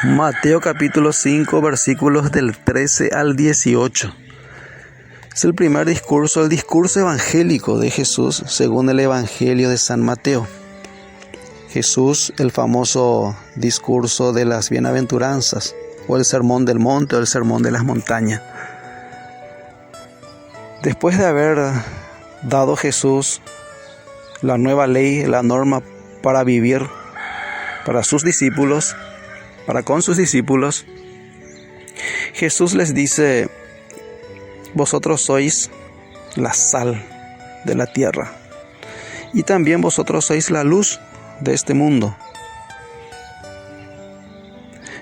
Mateo capítulo 5 versículos del 13 al 18. Es el primer discurso, el discurso evangélico de Jesús según el Evangelio de San Mateo. Jesús, el famoso discurso de las bienaventuranzas, o el sermón del monte, o el sermón de las montañas. Después de haber dado Jesús la nueva ley, la norma para vivir para sus discípulos, para con sus discípulos, Jesús les dice: vosotros sois la sal de la tierra y también vosotros sois la luz de este mundo.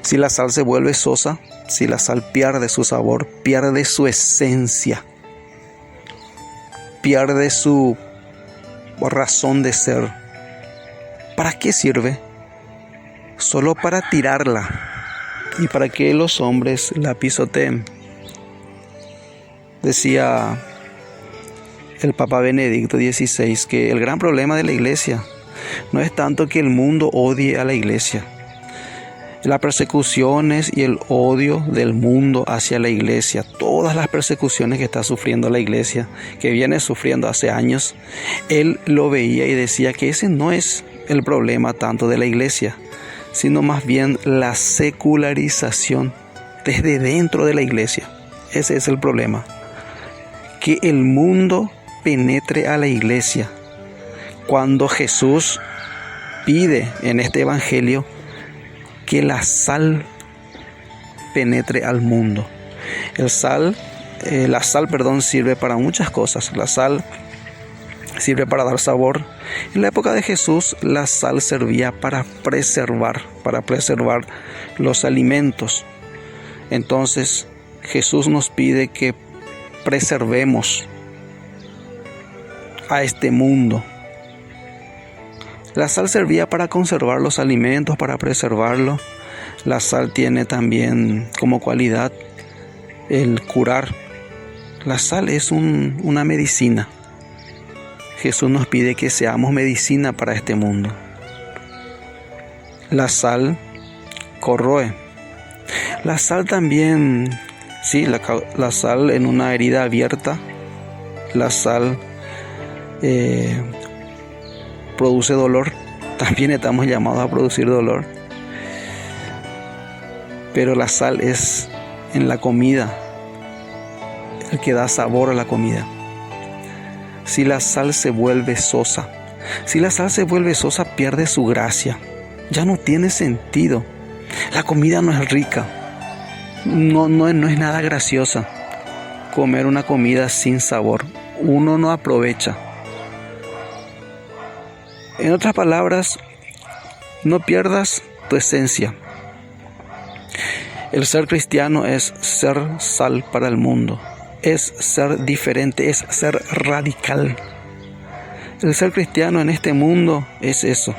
Si la sal se vuelve sosa, si la sal pierde su sabor, pierde su esencia, pierde su razón de ser, ¿para qué sirve? Solo para tirarla y para que los hombres la pisoteen. Decía el Papa Benedicto XVI que el gran problema de la iglesia no es tanto que el mundo odie a la iglesia. Las persecuciones y el odio del mundo hacia la iglesia, todas las persecuciones que está sufriendo la iglesia, que viene sufriendo hace años, él lo veía y decía que ese no es el problema tanto de la iglesia, sino más bien la secularización desde dentro de la iglesia. Ese es el problema. Que el mundo penetre a la iglesia. Cuando Jesús pide en este evangelio que la sal penetre al mundo. La sal, sirve para muchas cosas. La sal sirve para dar sabor. En la época de Jesús, la sal servía para preservar los alimentos. Entonces, Jesús nos pide que preservemos a este mundo. La sal servía para conservar los alimentos, para preservarlo. La sal tiene también como cualidad el curar. La sal es una medicina. Jesús nos pide que seamos medicina para este mundo. La sal corroe. La sal también, sí, la sal en una herida abierta, la sal produce dolor. También estamos llamados a producir dolor. Pero la sal es en la comida el que da sabor a la comida. Si la sal se vuelve sosa, pierde su gracia. Ya no tiene sentido. La comida no es rica. No es nada graciosa. Comer una comida sin sabor. Uno no aprovecha. En otras palabras, no pierdas tu esencia. El ser cristiano es ser sal para el mundo. Es ser diferente, es ser radical. El ser cristiano en este mundo es eso.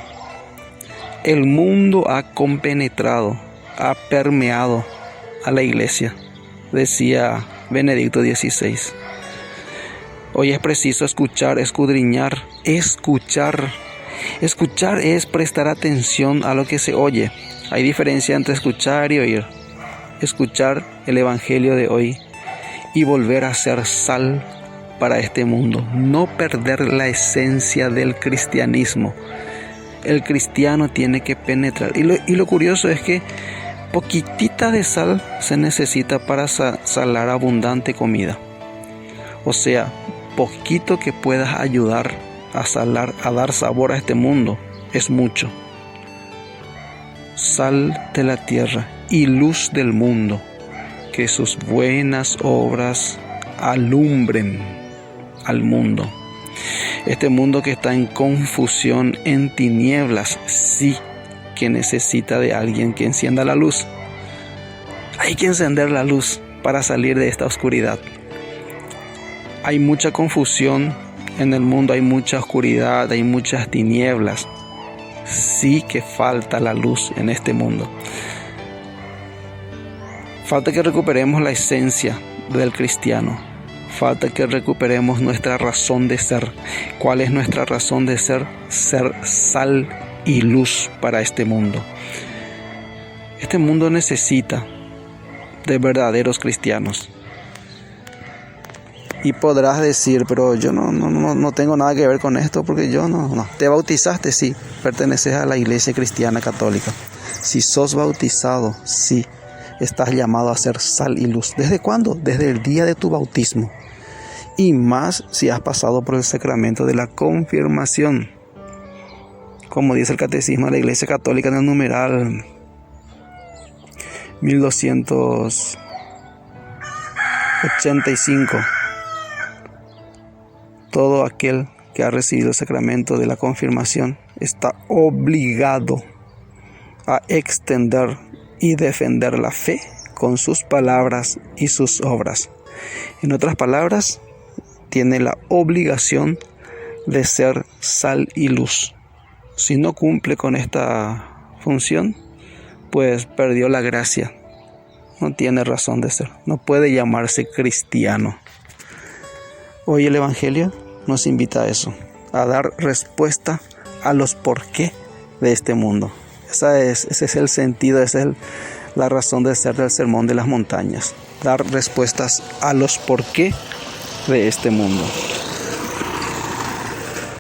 El mundo ha compenetrado, ha permeado a la iglesia, decía Benedicto XVI. Hoy es preciso escuchar, escudriñar, escuchar. Escuchar es prestar atención a lo que se oye. Hay diferencia entre escuchar y oír. Escuchar el evangelio de hoy y volver a ser sal para este mundo. No perder la esencia del cristianismo. El cristiano tiene que penetrar. Y lo curioso es que poquitita de sal se necesita para salar abundante comida. O sea, poquito que puedas ayudar a salar, a dar sabor a este mundo, es mucho. Sal de la tierra y luz del mundo. Que sus buenas obras alumbren al mundo. Este mundo que está en confusión, en tinieblas, sí que necesita de alguien que encienda la luz. Hay que encender la luz para salir de esta oscuridad. Hay mucha confusión en el mundo, hay mucha oscuridad, hay muchas tinieblas. Sí que falta la luz en este mundo. Falta que recuperemos la esencia del cristiano. Falta que recuperemos nuestra razón de ser. ¿Cuál es nuestra razón de ser? Ser sal y luz para este mundo. Este mundo necesita de verdaderos cristianos. Y podrás decir, pero yo no tengo nada que ver con esto, porque yo no. Te bautizaste, sí, perteneces a la iglesia cristiana católica. Si sos bautizado, sí, estás llamado a ser sal y luz. ¿Desde cuándo? Desde el día de tu bautismo. Y más si has pasado por el sacramento de la confirmación. Como dice el Catecismo de la Iglesia Católica en el numeral 1285. Todo aquel que ha recibido el sacramento de la confirmación está obligado a extender y defender la fe con sus palabras y sus obras. En otras palabras, tiene la obligación de ser sal y luz. Si no cumple con esta función, pues perdió la gracia. No tiene razón de ser. No puede llamarse cristiano. Hoy el Evangelio nos invita a eso, a dar respuesta a los por qué de este mundo. Ese es el sentido, esa es la razón de ser del Sermón de las Montañas. Dar respuestas a los por qué de este mundo.